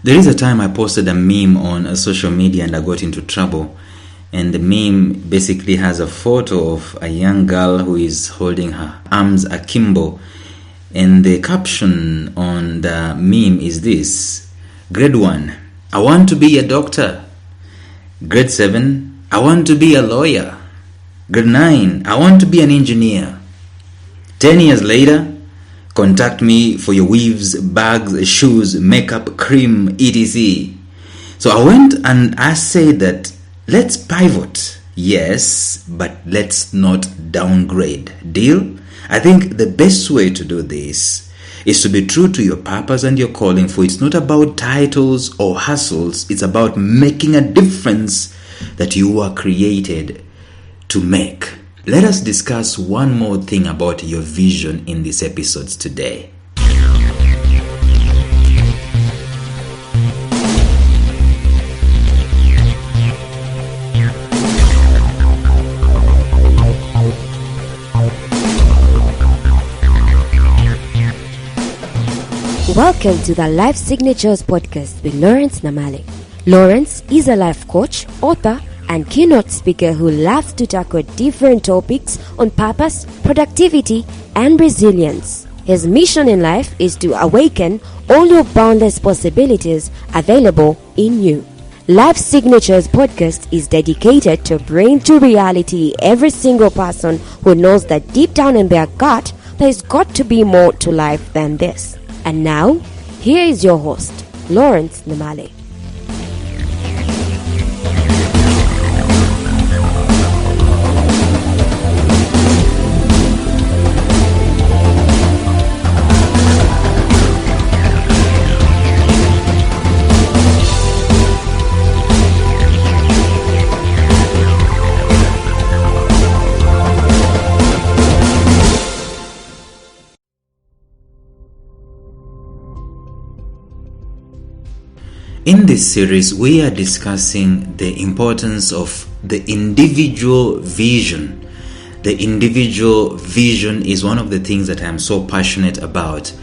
There is a time I posted a meme on social media and I got into trouble. And the meme basically has a photo of a young girl who is holding her arms akimbo. And the caption on the meme is this: Grade 1, I want to be a doctor. Grade 7, I want to be a lawyer. Grade 9, I want to be an engineer. 10 years later, contact me for your weaves, bags, shoes, makeup, cream, etc. So I went and I said that let's pivot, yes, but let's not downgrade. Deal? I think the best way to do this is to be true to your purpose and your calling, for it's not about titles or hustles, it's about making a difference that you are created to make. Let us discuss one more thing about your vision in these episodes today. Welcome to the Life Signatures podcast with Lawrence Namale. Lawrence is a life coach, author, and keynote speaker who loves to tackle different topics on purpose, productivity, and resilience. His mission in life is to awaken all your boundless possibilities available in you. Life Signatures podcast is dedicated to bring to reality every single person who knows that deep down in their gut, there's got to be more to life than this. And now, here is your host, Lawrence Namale. In this series, we are discussing the importance of the individual vision. The individual vision is one of the things that I'm so passionate about.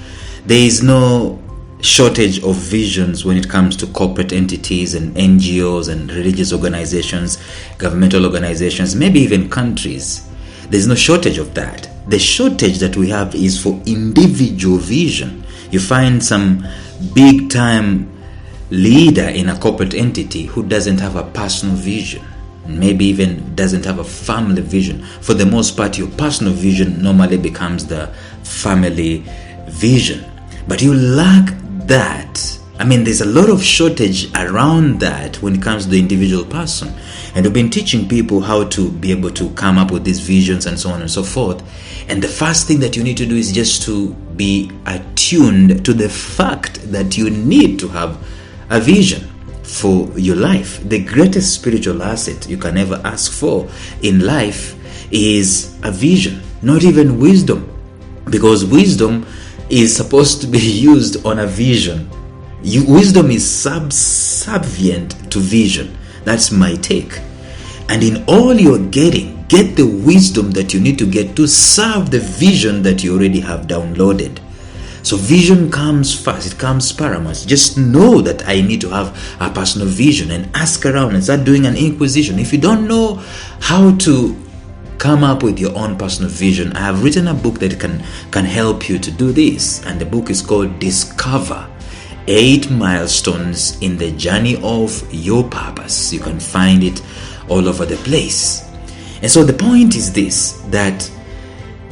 There is no shortage of visions when it comes to corporate entities and NGOs and religious organizations, governmental organizations, maybe even countries. There's no shortage of that. The shortage that we have is for individual vision. You find some big time leader in a corporate entity who doesn't have a personal vision, maybe even doesn't have a family vision. For the most part, your personal vision normally becomes the family vision, but you lack that. There's a lot of shortage around that when it comes to the individual person, and we've been teaching people how to be able to come up with these visions and so on and so forth. And the first thing that you need to do is just to be attuned to the fact that you need to have a vision for your life. The greatest spiritual asset you can ever ask for in life is a vision, not even wisdom, because wisdom is supposed to be used on a vision. Wisdom is subservient to vision. That's my take. And in all you're getting, get the wisdom that you need to get to serve the vision that you already have downloaded. So vision comes first, it comes paramount. Just know that I need to have a personal vision, and ask around and start doing an inquisition. If you don't know how to come up with your own personal vision, I have written a book that can help you to do this. And the book is called Discover 8 Milestones in the Journey of Your Purpose. You can find it all over the place. And so the point is this, that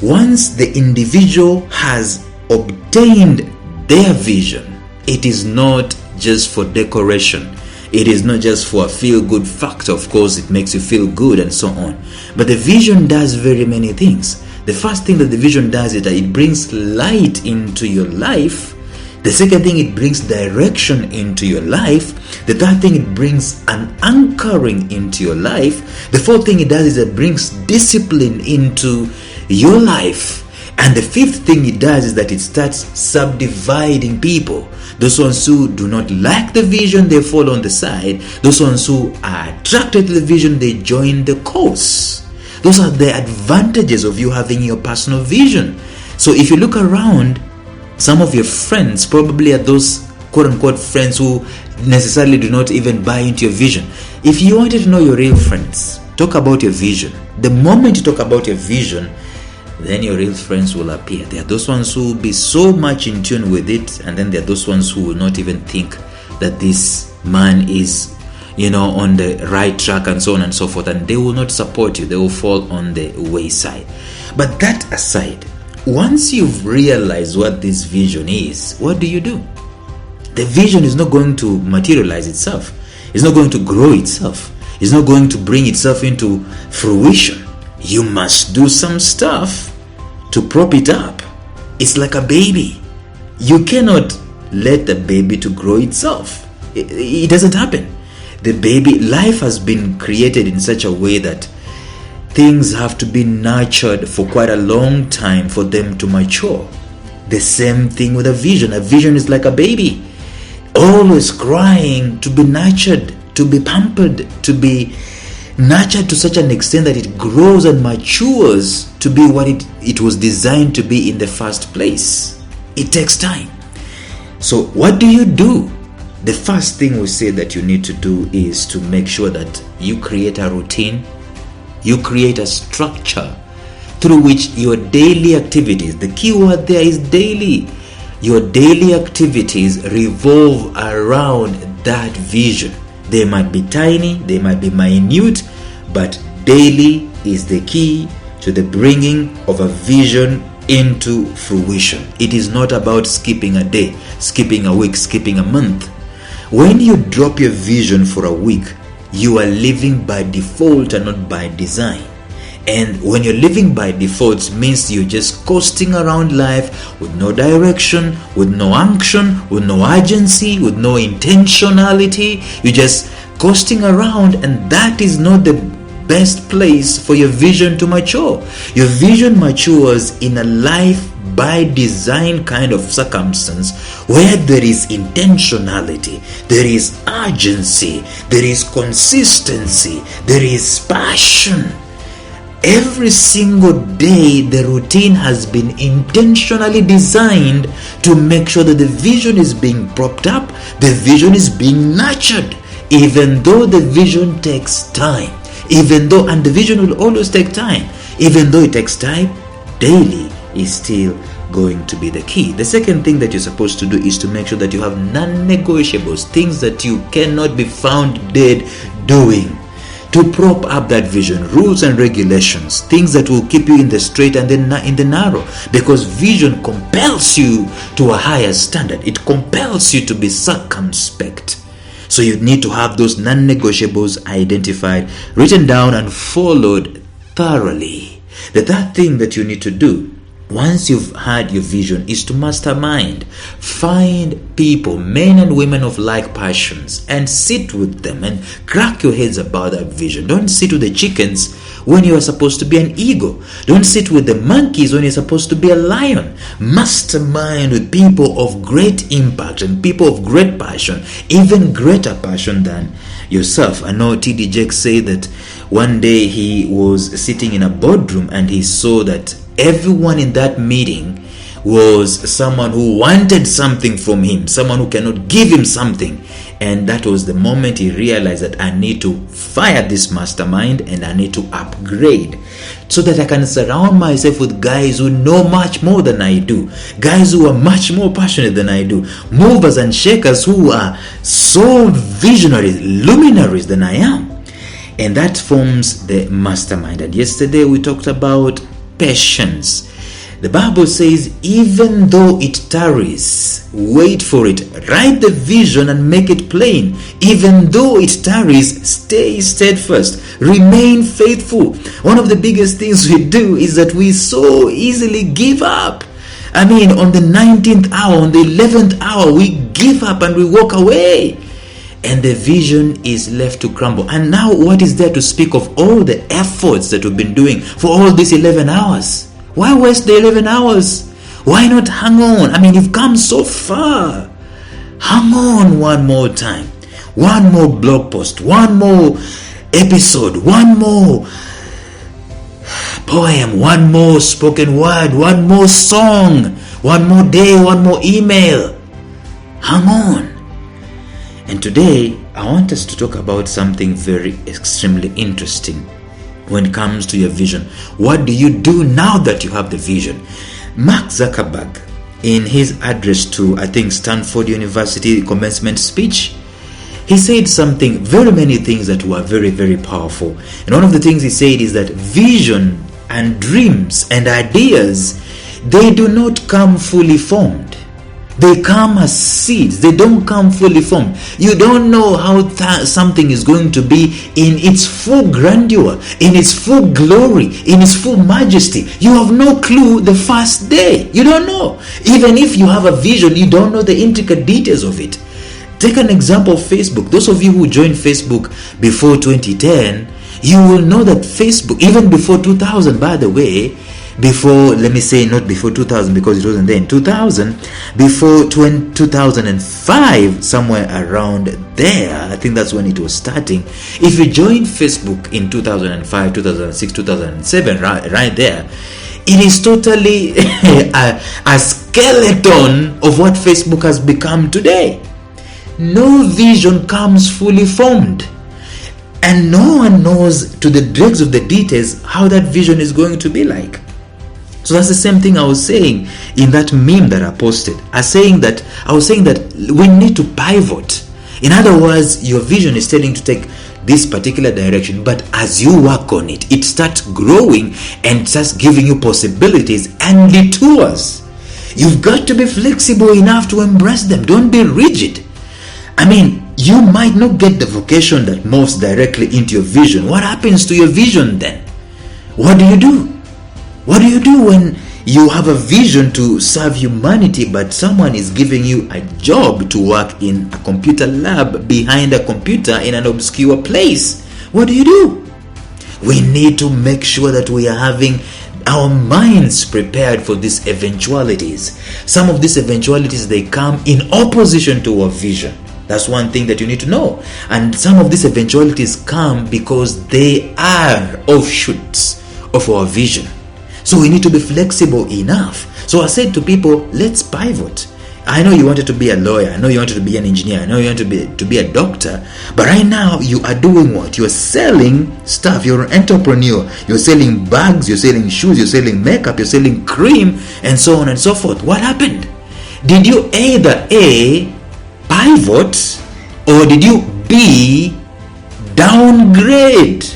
once the individual has obtained their vision, it is not just for decoration. It is not just for a feel-good factor. Of course, it makes you feel good and so on. But the vision does very many things. The first thing that the vision does is that it brings light into your life. The second thing, it brings direction into your life. The third thing, it brings an anchoring into your life. The fourth thing it does is it brings discipline into your life. And the fifth thing it does is that it starts subdividing people. Those ones who do not like the vision, they fall on the side. Those ones who are attracted to the vision, they join the cause. Those are the advantages of you having your personal vision. So if you look around, some of your friends probably are those quote-unquote friends who necessarily do not even buy into your vision. If you wanted to know your real friends, talk about your vision. The moment you talk about your vision, then your real friends will appear. There are those ones who will be so much in tune with it, and then there are those ones who will not even think that this man is, on the right track, and so on and so forth, and they will not support you. They will fall on the wayside. But that aside, once you've realized what this vision is, what do? The vision is not going to materialize itself. It's not going to grow itself. It's not going to bring itself into fruition. You must do some stuff to prop it up. It's like a baby. You cannot let the baby to grow itself. It doesn't happen. The baby, life has been created in such a way that things have to be nurtured for quite a long time for them to mature. The same thing with a vision. A vision is like a baby, always crying to be nurtured, to be pampered, to be nurtured to such an extent that it grows and matures to be what it was designed to be in the first place. It takes time. So what do? The first thing we say that you need to do is to make sure that you create a routine, you create a structure through which your daily activities, the key word there is daily, your daily activities revolve around that vision. They might be tiny, they might be minute, but daily is the key to the bringing of a vision into fruition. It is not about skipping a day, skipping a week, skipping a month. When you drop your vision for a week, you are living by default and not by design. And when you're living by default, it means you're just coasting around life with no direction, with no action, with no urgency, with no intentionality. You're just coasting around, and that is not the best place for your vision to mature. Your vision matures in a life by design kind of circumstance where there is intentionality, there is urgency, there is consistency, there is passion. Every single day, the routine has been intentionally designed to make sure that the vision is being propped up, the vision is being nurtured, even though the vision takes time. And the vision will always take time. Even though it takes time, daily is still going to be the key. The second thing that you're supposed to do is to make sure that you have non-negotiables, things that you cannot be found dead doing, to prop up that vision. Rules and regulations, things that will keep you in the straight and then in the narrow, because vision compels you to a higher standard. It compels you to be circumspect. So you need to have those non-negotiables identified, written down, and followed thoroughly. The third thing that you need to do once you've had your vision is to mastermind. Find people, men and women of like passions, and sit with them and crack your heads about that vision. Don't sit with the chickens when you are supposed to be an eagle. Don't sit with the monkeys when you're supposed to be a lion. Mastermind with people of great impact and people of great passion, even greater passion than yourself. I know T.D. Jakes said that one day he was sitting in a boardroom and he saw that everyone in that meeting was someone who wanted something from him, someone who cannot give him something. And that was the moment he realized that I need to fire this mastermind and I need to upgrade so that I can surround myself with guys who know much more than I do, guys who are much more passionate than I do, movers and shakers who are so visionary, luminaries than I am. And that forms the mastermind. And yesterday we talked about patience. The Bible says, even though it tarries, wait for it. Write the vision and make it plain. Even though it tarries, stay steadfast. Remain faithful. One of the biggest things we do is that we so easily give up. I mean, on the 19th hour, on the 11th hour, we give up and we walk away. And the vision is left to crumble. And now what is there to speak of all the efforts that we've been doing for all these 11 hours? Why waste the 11 hours? Why not hang on? I mean, you've come so far. Hang on one more time. One more blog post. One more episode. One more poem. One more spoken word. One more song. One more day. One more email. Hang on. And today, I want us to talk about something very extremely interesting when it comes to your vision. What do you do now that you have the vision? Mark Zuckerberg, in his address to, I think, Stanford University commencement speech, he said very many things that were very, very powerful. And one of the things he said is that vision and dreams and ideas, they do not come fully formed. They come as seeds. They don't come fully formed. You don't know how something is going to be in its full grandeur, in its full glory, in its full majesty. You have no clue the first day. You don't know. Even if you have a vision, you don't know the intricate details of it. Take an example of Facebook. Those of you who joined Facebook before 2010, you will know that Facebook, even before 2000, by the way, before, let me say, not before 2000 because it wasn't then, 2000, before 2005, somewhere around there, I think that's when it was starting. If you joined Facebook in 2005, 2006, 2007, right there, it is totally a skeleton of what Facebook has become today. No vision comes fully formed. And no one knows to the dregs of the details how that vision is going to be like. So that's the same thing I was saying in that meme that I posted. I was saying that we need to pivot. In other words, your vision is telling to take this particular direction, but as you work on it, it starts growing and starts giving you possibilities and detours. You've got to be flexible enough to embrace them. Don't be rigid. I mean, you might not get the vocation that moves directly into your vision. What happens to your vision then? What do you do? What do you do when you have a vision to serve humanity, but someone is giving you a job to work in a computer lab behind a computer in an obscure place? What do you do? We need to make sure that we are having our minds prepared for these eventualities. Some of these eventualities, they come in opposition to our vision. That's one thing that you need to know. And some of these eventualities come because they are offshoots of our vision. So we need to be flexible enough. So I said to people, let's pivot. I know you wanted to be a lawyer. I know you wanted to be an engineer. I know you wanted to be a doctor. But right now, you are doing what? You're selling stuff. You're an entrepreneur. You're selling bags. You're selling shoes. You're selling makeup. You're selling cream, and so on and so forth. What happened? Did you either A, pivot, or did you B, downgrade?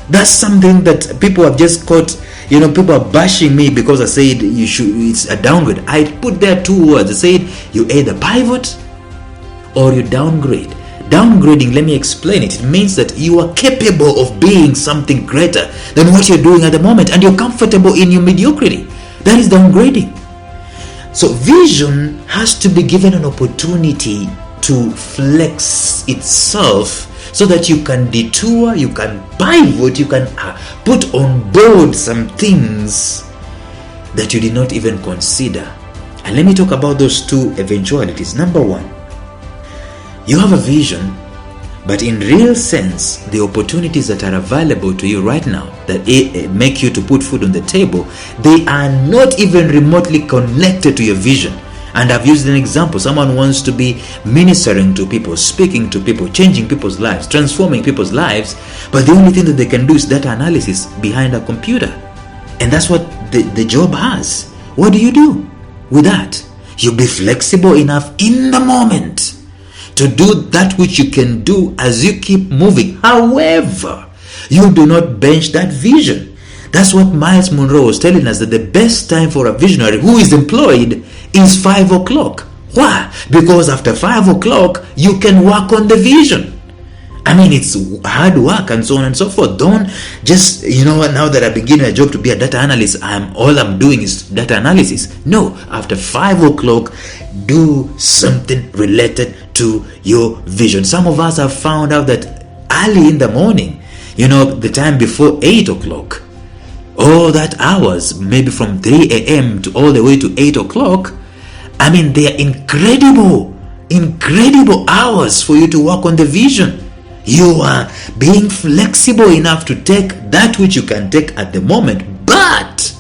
That's something that people have just caught. People are bashing me because I said it's a downgrade. I put there two words. I said you either pivot or you downgrade. Downgrading, let me explain it. It means that you are capable of being something greater than what you're doing at the moment, and you're comfortable in your mediocrity. That is downgrading. So vision has to be given an opportunity to flex itself so that you can detour, you can pivot, you can put on board some things that you did not even consider. And let me talk about those two eventualities. Number one, you have a vision, but in real sense, the opportunities that are available to you right now that make you to put food on the table, they are not even remotely connected to your vision. And I've used an example. Someone wants to be ministering to people, speaking to people, changing people's lives, transforming people's lives, but the only thing that they can do is data analysis behind a computer. And that's what the job has. What do you do with that? You be flexible enough in the moment to do that which you can do as you keep moving. However, you do not bench that vision. That's what Miles Monroe was telling us, that the best time for a visionary who is employed is 5 o'clock. Why? Because after 5 o'clock, you can work on the vision. I mean, it's hard work and so on and so forth. Don't just, now that I begin a job to be a data analyst, all I'm doing is data analysis. No, after 5 o'clock, do something related to your vision. Some of us have found out that early in the morning, the time before 8 o'clock, all that hours, maybe from 3 a.m. to all the way to 8 o'clock, I mean, they are incredible hours for you to work on the vision. You are being flexible enough to take that which you can take at the moment, but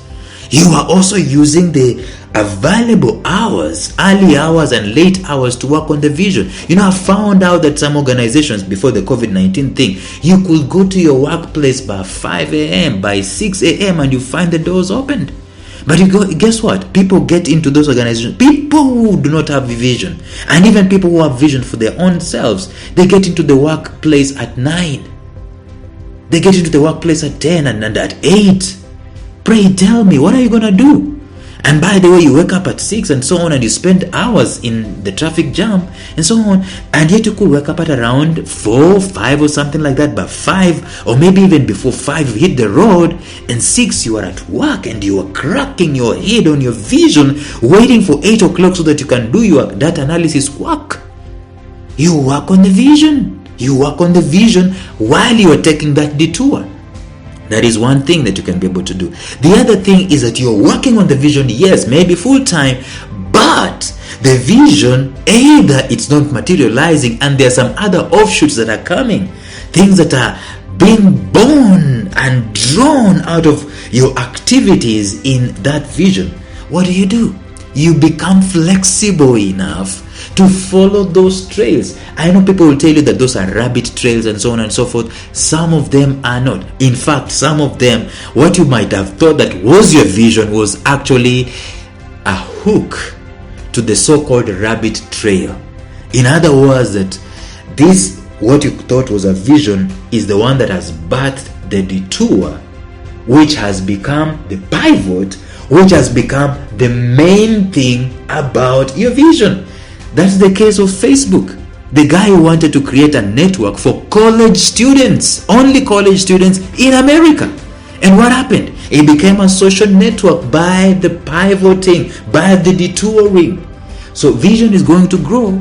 you are also using the available hours, early hours and late hours to work on the vision. I found out that some organizations before the COVID-19 thing, you could go to your workplace by 5 a.m., by 6 a.m. and you find the doors opened. But guess what? People get into those organizations. People who do not have vision, and even people who have vision for their own selves, they get into the workplace at 9. They get into the workplace at 10 and at 8. Pray tell me, what are you going to do? And by the way, you wake up at 6 and so on, and you spend hours in the traffic jam and so on, and yet you could wake up at around 4, 5 or something like that. By 5, or maybe even before 5, you hit the road, and 6, you are at work and you are cracking your head on your vision, waiting for 8 o'clock so that you can do your data analysis work. You work on the vision. You work on the vision while you are taking that detour. That is one thing that you can be able to do. The other thing is that you're working on the vision, yes, maybe full time, but the vision, either it's not materializing and there are some other offshoots that are coming, things that are being born and drawn out of your activities in that vision. What do? You become flexible enough to follow those trails. I know people will tell you that those are rabbit trails and so on and so forth. Some of them are not. In fact, some of them, what you might have thought that was your vision was actually a hook to the so-called rabbit trail. In other words, that this, what you thought was a vision, is the one that has birthed the detour, which has become the pivot, which has become the main thing about your vision. That's the case of Facebook. The guy who wanted to create a network for college students, only college students in America. And what happened? It became a social network by the pivoting, by the detouring. So vision is going to grow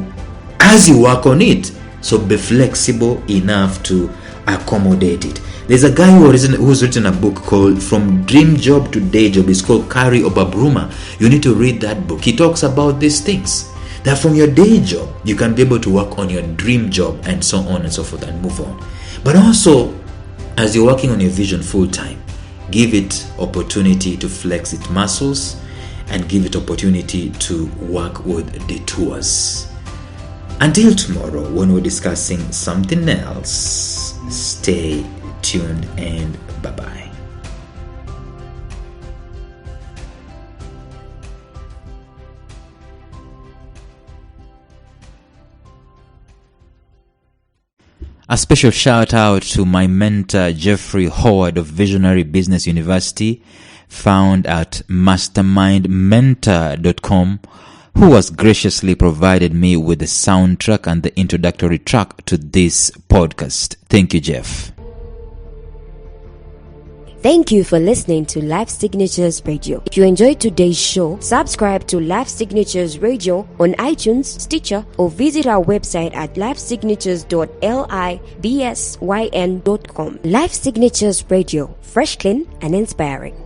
as you work on it. So be flexible enough to accommodate it. There's a guy who's written a book called From Dream Job to Day Job. It's called Kari Obabruma. You need to read that book. He talks about these things. That from your day job, you can be able to work on your dream job and so on and so forth and move on. But also, as you're working on your vision full time, give it opportunity to flex its muscles and give it opportunity to work with detours. Until tomorrow, when we're discussing something else, stay tuned and bye-bye. A special shout out to my mentor Jeffrey Howard of Visionary Business University, found at mastermindmentor.com, who has graciously provided me with the soundtrack and the introductory track to this podcast. Thank you, Jeff. Thank you for listening to Life Signatures Radio. If you enjoyed today's show, subscribe to Life Signatures Radio on iTunes, Stitcher, or visit our website at lifesignatures.libsyn.com. Life Signatures Radio, fresh, clean, and inspiring.